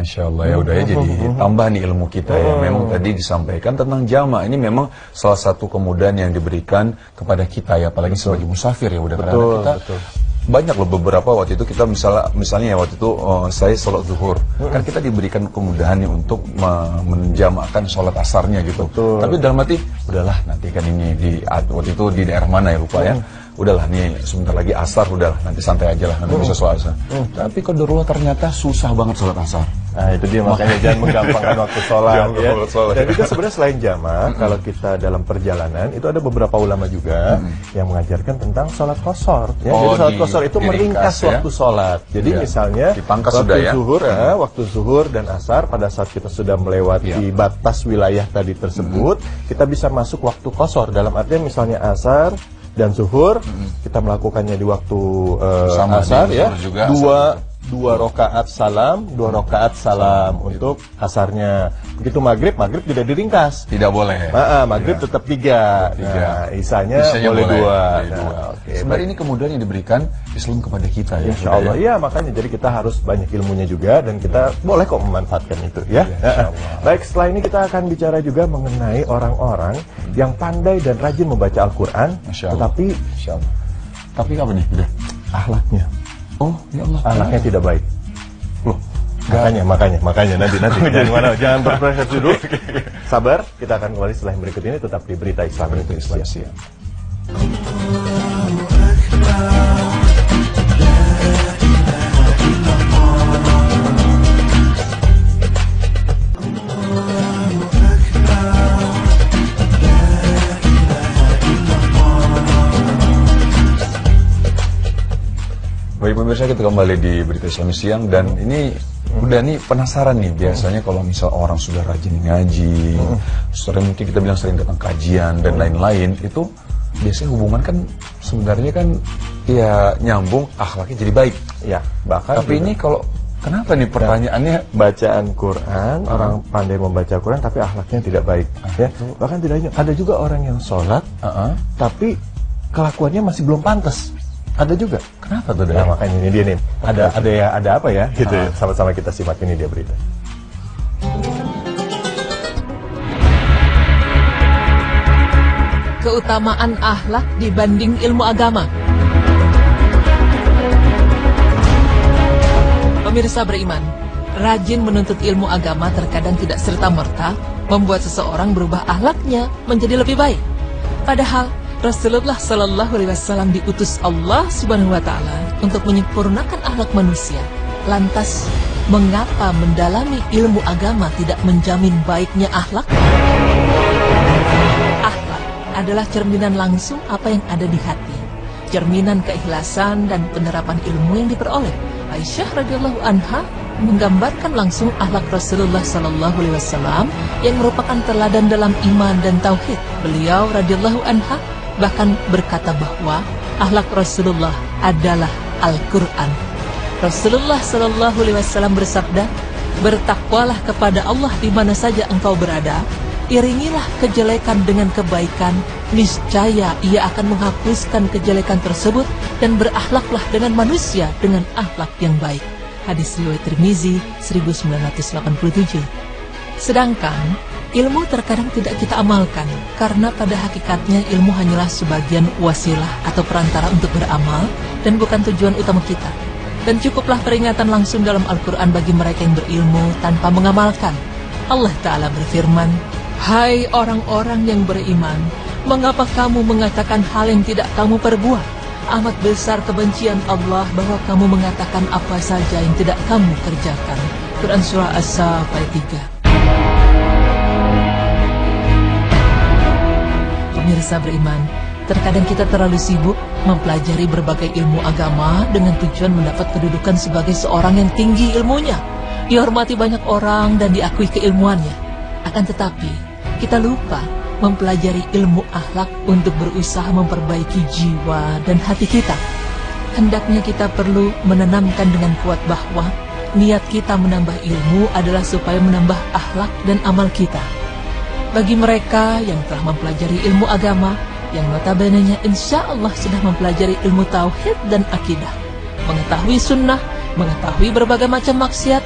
Masya Allah, ya udah ya, jadi tambah nih ilmu kita ya. Memang tadi disampaikan tentang jamak, ini memang salah satu kemudahan yang diberikan kepada kita ya, apalagi sebagai musafir ya udah, karena kita banyak loh beberapa waktu itu kita misalnya ya waktu itu saya sholat zuhur, kan kita diberikan kemudahan nih untuk menjamakkan sholat asarnya gitu. Tapi dalam hati udahlah, nanti kan ini waktu itu di daerah mana ya lupa ya. Udahlah nih sebentar lagi asar, udahlah nanti santai aja lah, nanti bisa sholat asar. Tapi qadarullah ternyata susah banget sholat asar. Nah itu dia, makanya jangan menggampangkan waktu sholat ya. Dan juga sebenarnya selain jamak, kalau kita dalam perjalanan itu ada beberapa ulama juga yang mengajarkan tentang sholat qashar ya. Jadi sholat qashar itu meringkas waktu sholat. Jadi misalnya waktu zuhur dan asar, pada saat kita sudah melewati batas wilayah tadi tersebut, kita bisa masuk waktu qashar. Dalam artian misalnya asar dan zuhur, kita melakukannya di waktu asar ya, dua rakaat salam untuk asarnya. Begitu maghrib tidak diringkas, tidak boleh. Maghrib tetap 3. Nah, isanya boleh 2. Sebenarnya ini kemudian yang diberikan Islam kepada kita ya. Insya Allah ya, makanya jadi kita harus banyak ilmunya juga, dan kita boleh kok memanfaatkan itu ya. Baik, setelah ini kita akan bicara juga mengenai orang-orang yang pandai dan rajin membaca Al-Quran, tapi apa nih? Akhlaknya. Oh ya Allah, anaknya tidak baik. Loh, makanya nanti jangan berproses dulu. Sabar, kita akan kembali setelah yang berikut ini, tetap di Berita Islam. Baik pemirsa, kita kembali di Berita Islam Siang, dan ini udah nih penasaran nih, biasanya kalau misal orang sudah rajin ngaji, mungkin kita bilang sering datang kajian dan lain-lain, itu biasanya hubungan kan sebenarnya kan ya nyambung, akhlaknya jadi baik. Ya, bahkan tapi ini kalau kenapa nih pertanyaannya, bacaan Quran, orang pandai membaca Quran tapi akhlaknya tidak baik ya. Bahkan tidak ada juga orang yang sholat tapi kelakuannya masih belum pantas. Ada juga. Kenapa tuh? Nah, makanya ini dia nih. Ada apa ya? Gitu. Sama-sama kita simak, ini dia berita. Keutamaan akhlak dibanding ilmu agama. Pemirsa beriman, rajin menuntut ilmu agama terkadang tidak serta-merta membuat seseorang berubah akhlaknya menjadi lebih baik. Padahal Rasulullah Sallallahu Alaihi Wasallam diutus Allah Subhanahu Wa Taala untuk menyempurnakan akhlak manusia. Lantas, mengapa mendalami ilmu agama tidak menjamin baiknya akhlak? Akhlak adalah cerminan langsung apa yang ada di hati, cerminan keikhlasan dan penerapan ilmu yang diperoleh. Aisyah radhiyallahu anha menggambarkan langsung akhlak Rasulullah Sallallahu Alaihi Wasallam yang merupakan teladan dalam iman dan tauhid. Beliau radhiyallahu anha bahkan berkata bahwa akhlak Rasulullah adalah Al-Quran. Rasulullah Sallallahu Alaihi Wasallam bersabda, bertakwalah kepada Allah di mana saja engkau berada, iringilah kejelekan dengan kebaikan, niscaya Ia akan menghapuskan kejelekan tersebut, dan berakhlaklah dengan manusia dengan akhlak yang baik. Hadis riwayat Tirmizi 1987. Sedangkan ilmu terkadang tidak kita amalkan, karena pada hakikatnya ilmu hanyalah sebagian wasilah atau perantara untuk beramal, dan bukan tujuan utama kita. Dan cukuplah peringatan langsung dalam Al-Quran bagi mereka yang berilmu tanpa mengamalkan. Allah Ta'ala berfirman, hai orang-orang yang beriman, mengapa kamu mengatakan hal yang tidak kamu perbuat? Amat besar kebencian Allah bahwa kamu mengatakan apa saja yang tidak kamu kerjakan. Quran Surah As-Saff ayat 3. Pemirsa beriman, terkadang kita terlalu sibuk mempelajari berbagai ilmu agama dengan tujuan mendapat kedudukan sebagai seorang yang tinggi ilmunya, dihormati banyak orang dan diakui keilmuannya. Akan tetapi, kita lupa mempelajari ilmu akhlak untuk berusaha memperbaiki jiwa dan hati kita. Hendaknya kita perlu menanamkan dengan kuat bahwa niat kita menambah ilmu adalah supaya menambah akhlak dan amal kita. Bagi mereka yang telah mempelajari ilmu agama, yang notabene-nya insya Allah sudah mempelajari ilmu tauhid dan akidah, mengetahui sunnah, mengetahui berbagai macam maksiat,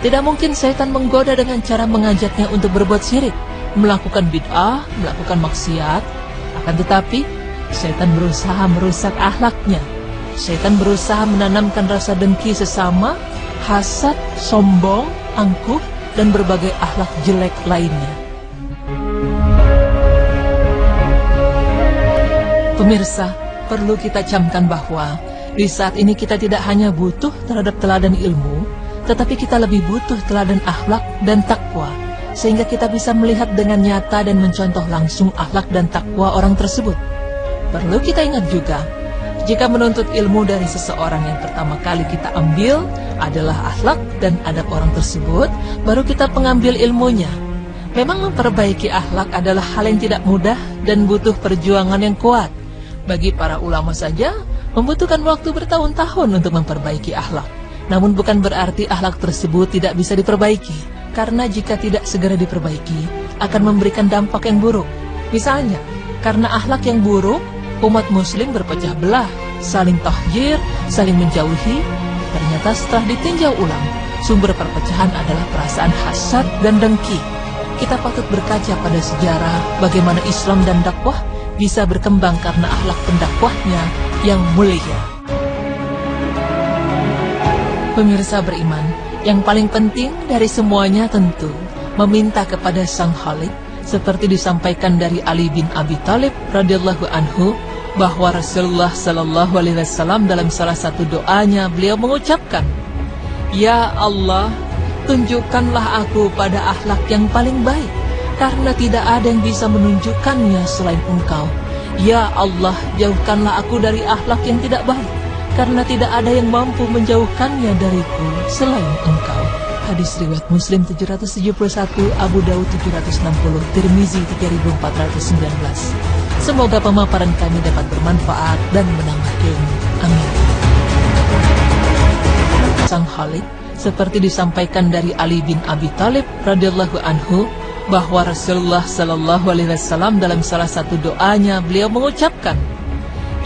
Tidak mungkin setan menggoda dengan cara mengajaknya untuk berbuat syirik, melakukan bid'ah, melakukan maksiat. Akan tetapi, setan berusaha merusak akhlaknya. Setan berusaha menanamkan rasa dengki sesama, hasad, sombong, angkuh, dan berbagai akhlak jelek lainnya. Pemirsa, perlu kita camkan bahwa di saat ini kita tidak hanya butuh terhadap teladan ilmu, tetapi kita lebih butuh teladan akhlak dan takwa, sehingga kita bisa melihat dengan nyata dan mencontoh langsung akhlak dan takwa orang tersebut. Perlu kita ingat juga, jika menuntut ilmu dari seseorang, yang pertama kali kita ambil adalah akhlak dan adab orang tersebut, baru kita pengambil ilmunya. Memang memperbaiki akhlak adalah hal yang tidak mudah dan butuh perjuangan yang kuat. Bagi para ulama saja, membutuhkan waktu bertahun-tahun untuk memperbaiki akhlak. Namun bukan berarti akhlak tersebut tidak bisa diperbaiki, karena jika tidak segera diperbaiki, akan memberikan dampak yang buruk. Misalnya, karena akhlak yang buruk, umat muslim berpecah belah, saling tahjir, saling menjauhi. Ternyata setelah ditinjau ulang, sumber perpecahan adalah perasaan hasad dan dengki. Kita patut berkaca pada sejarah bagaimana Islam dan dakwah bisa berkembang karena akhlak pendakwahnya yang mulia. Pemirsa beriman, yang paling penting dari semuanya tentu meminta kepada Sang Khalik, seperti disampaikan dari Ali bin Abi Thalib radhiyallahu anhu, bahwa Rasulullah sallallahu alaihi wasallam dalam salah satu doanya beliau mengucapkan, "Ya Allah, tunjukkanlah aku pada akhlak yang paling baik, karena tidak ada yang bisa menunjukkannya selain Engkau. Ya Allah, jauhkanlah aku dari akhlak yang tidak baik, karena tidak ada yang mampu menjauhkannya dariku selain Engkau." Hadis riwayat Muslim 771, Abu Daud 760, Tirmizi 3419. Semoga pemaparan kami dapat bermanfaat dan menambah ilmu. Amin. Sang Khalik, seperti disampaikan dari Ali bin Abi Thalib radhiyallahu anhu, bahwa Rasulullah sallallahu alaihi wasallam dalam salah satu doanya beliau mengucapkan,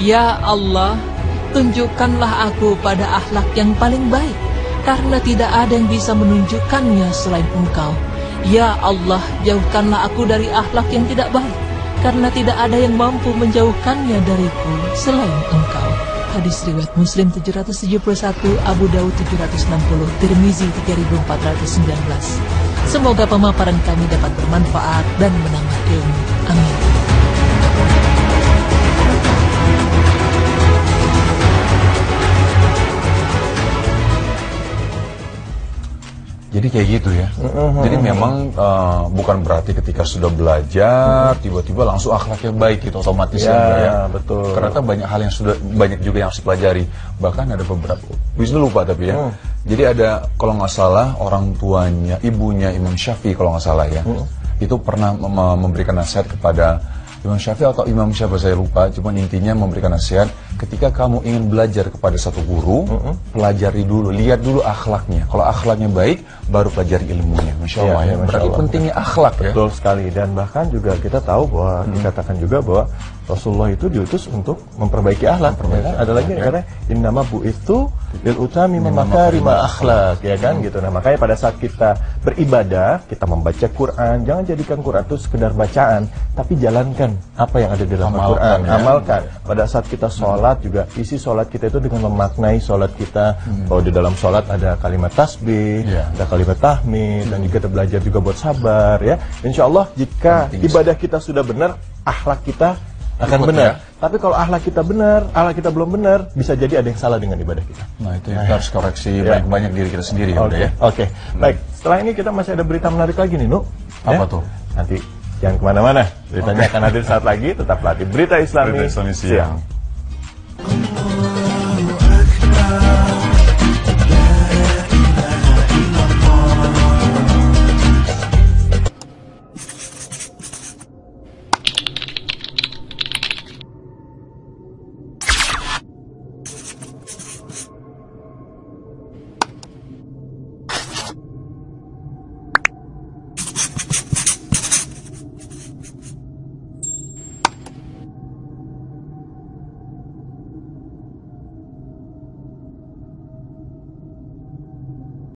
"Ya Allah, tunjukkanlah aku pada akhlak yang paling baik, karena tidak ada yang bisa menunjukkannya selain Engkau. Ya Allah, jauhkanlah aku dari akhlak yang tidak baik, karena tidak ada yang mampu menjauhkannya dariku selain Engkau." Hadis riwayat Muslim 771, Abu Daud 760, Tirmizi 3419. Semoga pemaparan kami dapat bermanfaat dan menambah ilmu. Amin. Jadi kayak gitu ya. Jadi memang bukan berarti ketika sudah belajar tiba-tiba langsung akhlaknya baik gitu otomatis ya. Betul. Karena banyak hal yang sudah banyak juga yang harus dipelajari. Bahkan ada beberapa, bisa lupa tapi ya. Jadi ada kalau nggak salah orang tuanya, ibunya Imam Syafi'i kalau nggak salah ya, itu pernah memberikan nasihat kepada Imam Syafi'i atau Imam siapa saya lupa, cuman intinya memberikan nasihat, ketika kamu ingin belajar kepada satu guru, pelajari dulu, lihat dulu akhlaknya. Kalau akhlaknya baik, baru pelajari ilmunya. Masya Allah ya. Berarti pentingnya akhlak ya. Betul sekali, dan bahkan juga kita tahu bahwa dikatakan juga bahwa Rasulullah itu diutus untuk memperbaiki akhlak. Ada lagi karena innama bu'itsu lil utami makarimah akhlak, ya kan gitu. Nah, makanya pada saat kita beribadah, kita membaca Quran, jangan jadikan Quran itu sekedar bacaan, tapi jalankan apa yang ada di dalam Quran, amalkan. Pada saat kita sholat juga, isi sholat kita itu dengan memaknai sholat kita. Bahwa di dalam sholat ada kalimat tasbih, ada kalimat tahmid, dan juga kita belajar juga buat sabar ya. Insya Allah jika ibadah kita sudah benar, akhlak kita akan benar. Tapi kalau akhlak kita benar, akhlak kita belum benar, bisa jadi ada yang salah dengan ibadah kita. Nah itu yang harus koreksi banyak diri kita sendiri. Oke. Baik, setelah ini kita masih ada berita menarik lagi nih, Nu. Apa tuh? Nanti jangan kemana-mana, beritanya akan hadir saat lagi. Tetaplah di Berita Islami Siang.